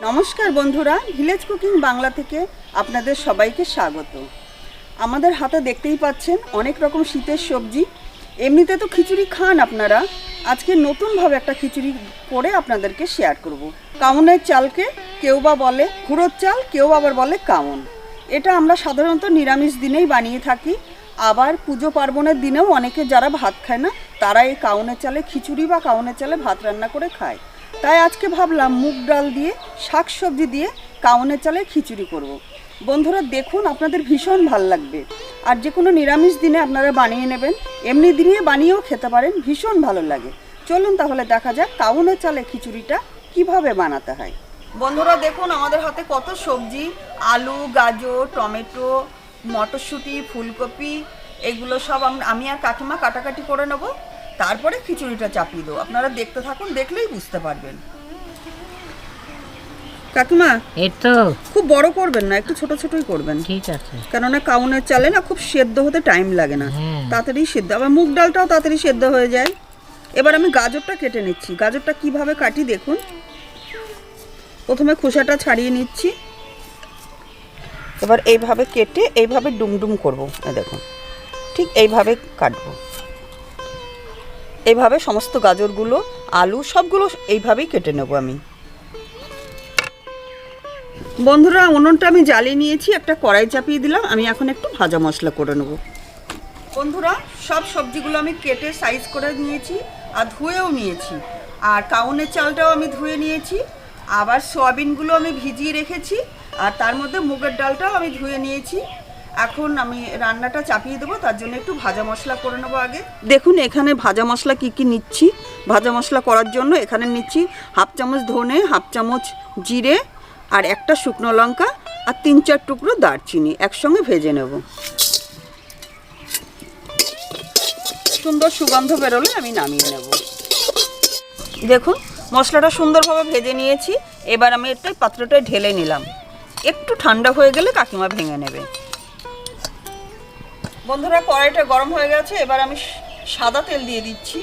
নমস্কার বন্ধুরা, village cooking Bangla থেকে আপনাদের সবাইকে স্বাগত। আমাদের হাতে দেখতেই পাচ্ছেন অনেক রকম শীতের সবজি। এমনিতে তো খিচুড়ি খান আপনারা, আজকে নতুনভাবে একটা খিচুড়ি করে আপনাদেরকে শেয়ার করব। কাউনের চালকে কেউ বা বলে খুড়োর চাল, কেউ আবার বলে কাউন। এটা আমরা সাধারণত নিরামিষ দিনেই বানিয়ে থাকি, আবার পুজো পার্বণের দিনেও অনেকে যারা ভাত খায় না তারা এই কাউনের চালে খিচুড়ি বা কাউনের চালে ভাত রান্না করে খায়। তাই আজকে ভাবলাম মুগ ডাল দিয়ে শাক সবজি দিয়ে কাউনের চালে খিচুড়ি করব। বন্ধুরা দেখুন, আপনাদের ভীষণ ভাল লাগবে। আর যে কোনো নিরামিষ দিনে আপনারা বানিয়ে নেবেন, এমনি দিনে বানিয়েও খেতে পারেন, ভীষণ ভালো লাগে। চলুন তাহলে দেখা যাক কাউনের চালে খিচুড়িটা কিভাবে বানাতে হয়। বন্ধুরা দেখুন আমাদের হাতে কত সবজি, আলু, গাজর, টমেটো, মটরশুঁটি, ফুলকপি, এগুলো সব আমি আর কাকিমা কাটাকাটি করে নেবো, তারপরে খিচুড়িটা চাপিয়ে দেবো। আপনারা দেখতে থাকুন, দেখলেই বুঝতে পারবেন। কাকিমা এতো খুব বড় করবেন না, একটু ছোট ছোটই করবেন, ঠিক আছে? কেননা কাউনের চালে না খুব সেদ্ধ হতে টাইম লাগে না, তাড়াতাড়ি সেদ্ধ, আবার মুগ ডালটাও তাড়াতাড়ি সেদ্ধ হয়ে যায়। এবার আমি গাজরটা কেটে নিচ্ছি। গাজরটা কিভাবে কাটি দেখুন। প্রথমে খোসাটা ছাড়িয়ে নিচ্ছি, এবার এইভাবে কেটে এইভাবে ডুমডুম করবো। দেখুন ঠিক এইভাবে কাটবো, এইভাবে সমস্ত গাজরগুলো, আলু সবগুলো এইভাবেই কেটে নেব আমি। বন্ধুরা উনুনটা আমি জ্বালিয়ে নিয়েছি, একটা কড়াই চাপিয়ে দিলাম। আমি এখন একটু ভাজা মশলা করে নেব। বন্ধুরা সব সবজিগুলো আমি কেটে সাইজ করে নিয়েছি আর ধুয়েও নিয়েছি। আর কাউনের চালটাও আমি ধুয়ে নিয়েছি, আবার সয়াবিনগুলো আমি ভিজিয়ে রেখেছি, আর তার মধ্যে মুগের ডালটাও আমি ধুয়ে নিয়েছি। এখন আমি রান্নাটা চাপিয়ে দেবো, তার জন্য একটু ভাজা মশলা করে নেবো আগে। দেখুন এখানে ভাজা মশলা কি কি নিচ্ছি। ভাজা মশলা করার জন্য এখানে নিচ্ছি হাফ চামচ ধনে, হাফ চামচ জিরে, আর একটা শুকনো লঙ্কা, আর 3-4 টুকরো দারচিনি একসঙ্গে ভেজে নেব। সুন্দর সুগন্ধ বেরোলে আমি নামিয়ে নেব। দেখুন মশলাটা সুন্দরভাবে ভেজে নিয়েছি। এবার আমি একটা পাত্রটায় ঢেলে নিলাম, একটু ঠান্ডা হয়ে গেলে কাকিমা ভেঙে নেবে। বন্ধুরা কড়াইটা গরম হয়ে গেছে, এবার আমি সাদা তেল দিয়ে দিচ্ছি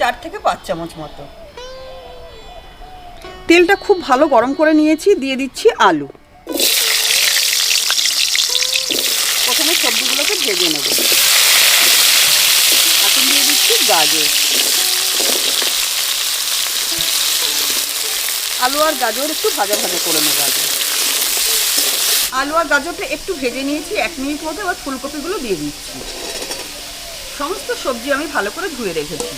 4 থেকে 5 চামচ মতো। তেলটা খুব ভালো গরম করে নিয়েছি, দিয়ে দিচ্ছি আলু। প্রথমে সবজিগুলোকে ভেজে নেব। এখন দিয়ে দিচ্ছি গাজর। আলু আর গাজর একটু ভাজা ভাজা করে নেব আগে। আলু আর গাজরটা একটু ভেজে নিয়েছি 1 মিনিট মতো। এবার ফুলকপিগুলো দিয়ে দিচ্ছি। সমস্ত সবজি আমি ভালো করে ধুয়ে রেখেছি।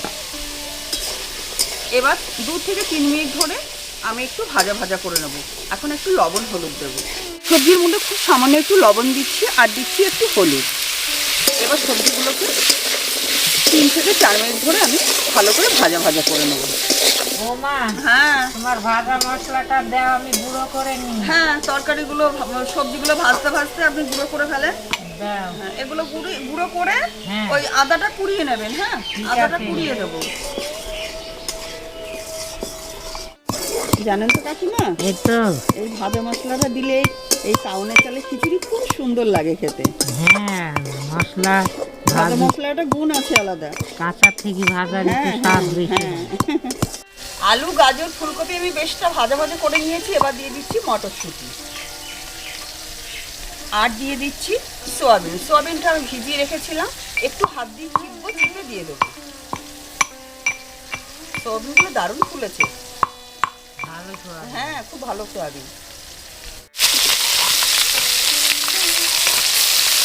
এবার 2 থেকে 3 মিনিট ধরে আমি একটু ভাজা ভাজা করে নেব। এখন একটু লবণ হলুদ দেবো। সবজির মধ্যে খুব সামান্য একটু লবণ দিচ্ছি, আর দিচ্ছি একটু হলুদ। এবার সবজিগুলোকে 3 থেকে 4 মিনিট ধরে আমি ভালো করে ভাজা ভাজা করে নেব। বৌমা, হ্যাঁ তোমার ভাজা মশলাটা দাও, আমি গুঁড়ো করে নিই। হ্যাঁ, তরকারিগুলো সবজিগুলো ভাজতে ভাজতে আপনি গুঁড়ো করে ফেলেন। দাও। এগুলো গুঁড়ো করে হ্যাঁ। ওই আদাটা কুড়িয়ে নেবেন। হ্যাঁ, আদাটা কুড়িয়ে দেবো। জানেন তো কাকিমা, এতো এই ভাজা মশলাটা দিলে এই কাউনের চালে খিচুড়ি খুব সুন্দর লাগে খেতে। হ্যাঁ, মশলা ভাজা মশলাটা গুণ আছে আলাদা। কাঁচা থেকে ভাজার একটু হ্যাঁ, স্বাদ বেশি। হ্যাঁ। আলু, গাজর, ফুলকপি আমি বেশটা ভাজা ভাজা করে নিয়েছি। এবার দিয়ে দিচ্ছি মটরশুঁটি, আর দিয়ে দিচ্ছি সয়াবিন। সয়াবিনটা আমি ভিজিয়ে রেখেছিলাম, একটু হাত দিয়ে চিপবো, চিপে দিয়ে দেবো। সয়াবিনগুলো দারুণ ফুলেছে। ভালো সোয়াবিন। হ্যাঁ, খুব ভালো সয়াবিন।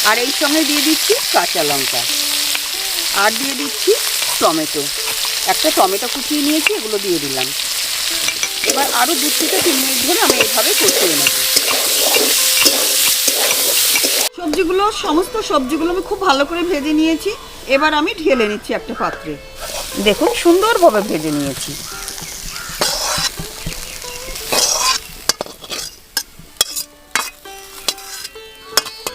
আর এই সঙ্গে দিয়ে দিচ্ছি কাঁচা লঙ্কা, আর দিয়ে দিচ্ছি টমেটো। একটা টমেটো কুচিয়ে নিয়েছি, এগুলো দিয়ে দিলাম। এবার আরও 2 থেকে 3 মিনিট ধরে আমি এইভাবে কষিয়ে নেব। সমস্ত সবজিগুলো আমি খুব ভালো করে ভেজে নিয়েছি। এবার আমি ঢেলে নিচ্ছি একটা পাত্রে। দেখুন সুন্দরভাবে ভেজে নিয়েছি।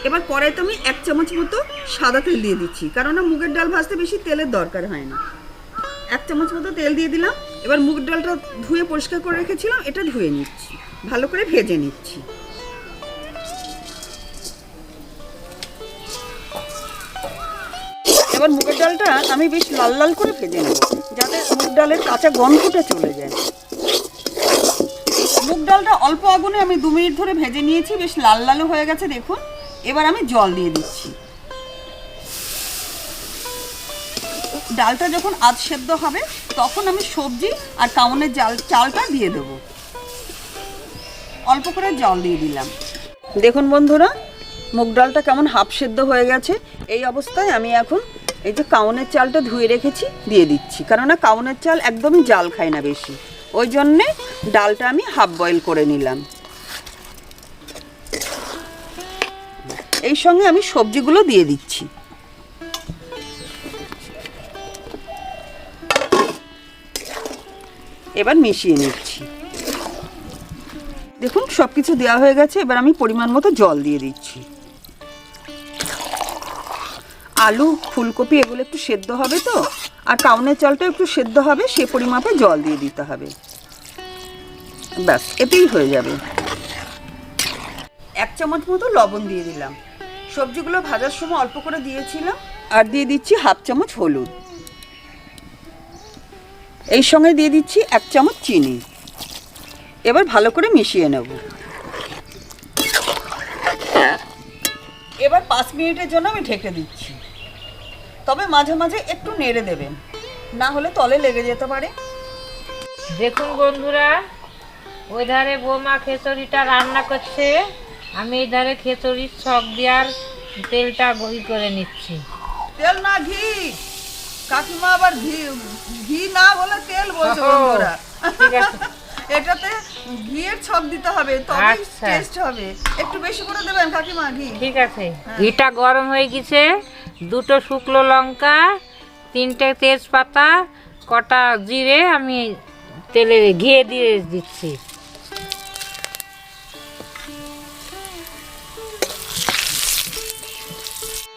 এবার কড়াইতে আমি 1 চামচ মতো সাদা তেল দিয়ে দিচ্ছি, কারণ মুগের ডাল ভাজতে বেশি তেলের দরকার হয় না। 1 চামচ মতো তেল দিয়ে দিলাম। এবার মুগ ডালটা ধুয়ে পরিষ্কার করে রেখেছিলাম, এটা ধুয়ে নিচ্ছি, ভালো করে ভেজে নিচ্ছি। এবার মুগের ডালটা আমি বেশ লাল লাল করে ভেজে নেব, যাতে মুগ ডালের কাঁচা গন্ধটা চলে যায়। মুগ ডালটা অল্প আগুনে আমি 2 মিনিট ধরে ভেজে নিয়েছি, বেশ লাল লাল হয়ে গেছে দেখুন। এবার আমি জল দিয়ে দিচ্ছি। ডালটা যখন আধ সেদ্ধ হবে তখন আমি সবজি আর কাউনের চালটা দিয়ে দেব। অল্প করে জল দিয়ে দিলাম। দেখুন বন্ধুরা, মুগ ডালটা কেমন হাফ সেদ্ধ হয়ে গেছে। এই অবস্থায় আমি এখন এই যে কাউনের চালটা ধুয়ে রেখেছি দিয়ে দিচ্ছি, কেননা কাউনের চাল একদমই জাল খায় না বেশি, ওই জন্যে ডালটা আমি হাফ বয়েল করে নিলাম। এই সঙ্গে আমি সবজিগুলো দিয়ে দিচ্ছি। এবার মিশিয়ে নিচ্ছি। দেখুন সব কিছু দেওয়া হয়ে গেছে। এবার আমি পরিমাণ মতো জল দিয়ে দিচ্ছি। আলু, ফুলকপি এগুলো একটু সেদ্ধ হবে তো, আর কাউনের চালটা একটু সেদ্ধ হবে, সে পরিমাপে জল দিয়ে দিতে হবে। ব্যাস, এতেই হয়ে যাবে। 1 চামচ মতো লবণ দিয়ে দিলাম। সবজিগুলো ভাজার সময় অল্প করে দিয়েছিলাম। আর দিয়ে দিচ্ছি হাফ চামচ হলুদ। এই সঙ্গে দিয়ে দিচ্ছি 1 চামচ চিনি। এবার ভালো করে মিশিয়ে নেব। এবার 5 মিনিটের জন্য আমি ঢেকে দিচ্ছি। তবে মাঝে মাঝে একটু নেড়ে দেবেন, না হলে তলে লেগে যেতে পারে। দেখুন বন্ধুরা, ওই ধারে বৌমা খিচুড়িটা রান্না করছে, আমি এই ধারে খিচুড়ির ছক দেওয়ার তেলটা গহি করে নিচ্ছি। তেল না ঘি, কাকিমা আবার ঘি না বলে তেল বলছে বন্ধুরা। ঠিক আছে, এটাতে ঘিয়ের ছক দিতে হবে, তবেই আচ্ছা। টেস্ট হবে। একটু বেশি করে দেবেন কাকিমা ঘি। ঠিক আছে। ঘিটা গরম হয়ে গেছে, 2টো শুকনো লঙ্কা, 3টে তেজপাতা, কটা জিরে আমি তেলে ঘিয়ে দিয়ে দিচ্ছি।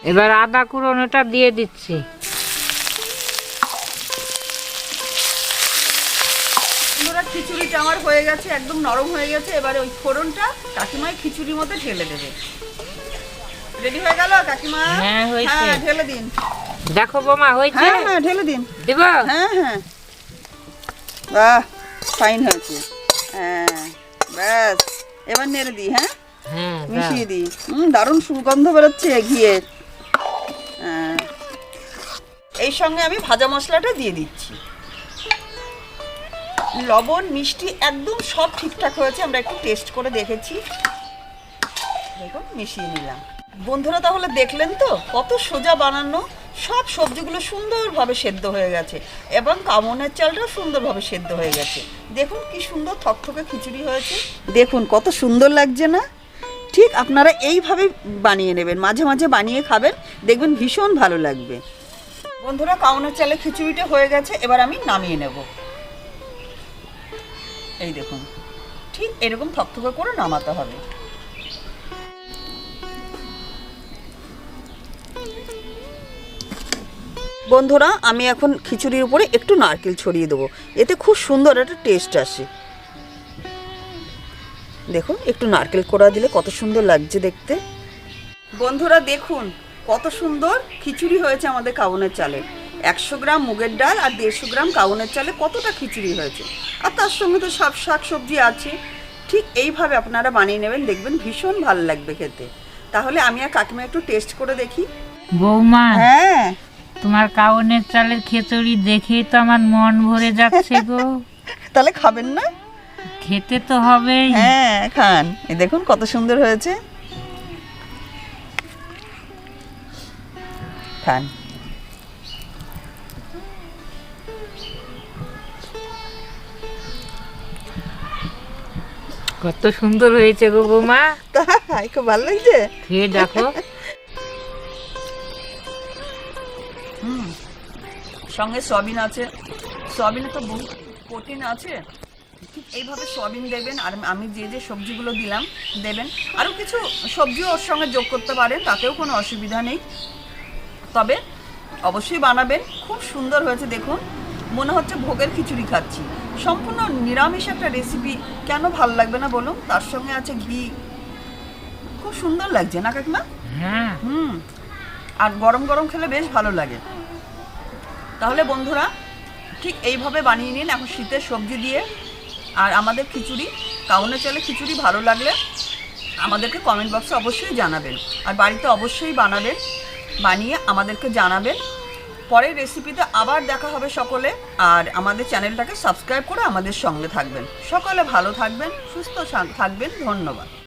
এবার আদা কুড়োনোটা দিয়ে দিচ্ছি। বন্ধুরা, খিচুড়িটা আমার হয়ে গেছে, একদম নরম হয়ে গেছে। এবারে ওই ফোড়নটা কাকিমাই খিচুড়ির মধ্যে ঢেলে দেবে। রেডি হয়ে গেল কাকিমা? হ্যাঁ, হয়েছে। হ্যাঁ, ঢেলে দিন। দেখো বোমা হয়েছে। হ্যাঁ হ্যাঁ, ঢেলে দিন। দেব? হ্যাঁ হ্যাঁ, বাহ, ফাইন হয়েছে। হ্যাঁ, ব্যাস, এবার নেড়ে দিই। হ্যাঁ, হ্যাঁ, মিশিয়ে দিই। দারুণ সুগন্ধ বেরোচ্ছে ঘিয়ের। হ্যাঁ, এই সঙ্গে আমি ভাজা মশলাটা দিয়ে দিচ্ছি। লবণ, মিষ্টি একদম সব ঠিকঠাক হয়েছে। আমরা একটু টেস্ট করে দেখেছি। দেখুন, মিশিয়ে নিলাম। বন্ধুরা, তাহলে দেখলেন তো কত সোজা বানানো। সব সবজিগুলো সুন্দরভাবে সেদ্ধ হয়ে গেছে এবং কামনের চালটাও সুন্দরভাবে সেদ্ধ হয়ে গেছে। দেখুন কি সুন্দর থকথকে খিচুড়ি হয়েছে। দেখুন কত সুন্দর লাগছে না? ঠিক আপনারা এইভাবে বানিয়ে নেবেন, মাঝে মাঝে বানিয়ে খাবেন, দেখবেন ভীষণ ভালো লাগবে। বন্ধুরা, কামনের চালের খিচুড়িটা হয়ে গেছে। এবার আমি নামিয়ে নেব। এই দেখুন, ঠিক এরকম থকথকে করে নামাতে হবে। বন্ধুরা, আমি এখন খিচুড়ির উপরে একটু নারকেল ছড়িয়ে দেবো, এতে খুব সুন্দর একটা টেস্ট আসে। দেখুন, একটু নারকেল কোড়া দিলে কত সুন্দর লাগছে দেখতে। বন্ধুরা দেখুন কত সুন্দর খিচুড়ি হয়েছে আমাদের কাউনের চালের। 100 গ্রাম মুগের ডাল আর 150 গ্রাম কাউনের চালে কতটা খিচুড়ি হয়েছে। আর তার সঙ্গে তো সব শাক সবজি আছে। ঠিক এইভাবে আপনারা বানিয়ে নেবেন, দেখবেন ভীষণ ভালো লাগবে খেতে। তাহলে আমি আর কাকিমা একটু টেস্ট করে দেখি। বৌমা, হ্যাঁ, তোমার কাউনের চালের খিচুড়ি দেখেই তো আমার মন ভরে যাচ্ছে গো। তাহলে খাবেন না? খেতে তো হবেই। হ্যাঁ, খান। এই দেখুন কত সুন্দর হয়েছে, খান। কত সুন্দর হয়েছে গো বৌমা, তাই খুব ভালো লাগছে। খেয়ে দেখো। সঙ্গে সয়াবিন আছে, সয়াবিনে তো বহু প্রোটিন আছে। ঠিক এইভাবে সয়াবিন দেবেন, আর আমি যে যে সবজিগুলো দিলাম দেবেন। আরও কিছু সবজিও ওর সঙ্গে যোগ করতে পারেন, তাতেও কোনো অসুবিধা নেই। তবে অবশ্যই বানাবেন। খুব সুন্দর হয়েছে দেখুন, মনে হচ্ছে ভোগের খিচুড়ি খাচ্ছি। সম্পূর্ণ নিরামিষ একটা রেসিপি, কেন ভালো লাগবে না বলুন? তার সঙ্গে আছে ঘি, খুব সুন্দর লাগছে না কাকিমা? হ্যাঁ, আর গরম গরম খেলে বেশ ভালো লাগে। তাহলে বন্ধুরা, ঠিক এইভাবে বানিয়ে নিন এখন শীতের সবজি দিয়ে। আর আমাদের খিচুড়ি, কাউনের চালে খিচুড়ি ভালো লাগলে আমাদেরকে কমেন্ট বক্সে অবশ্যই জানাবেন। আর বাড়িতে অবশ্যই বানাবেন, বানিয়ে আমাদেরকে জানাবেন। পরের রেসিপিতে আবার দেখা হবে সকলে। আর আমাদের চ্যানেলটাকে সাবস্ক্রাইব করে আমাদের সঙ্গে থাকবেন। সকলে ভালো থাকবেন, সুস্থ থাকবেন। ধন্যবাদ।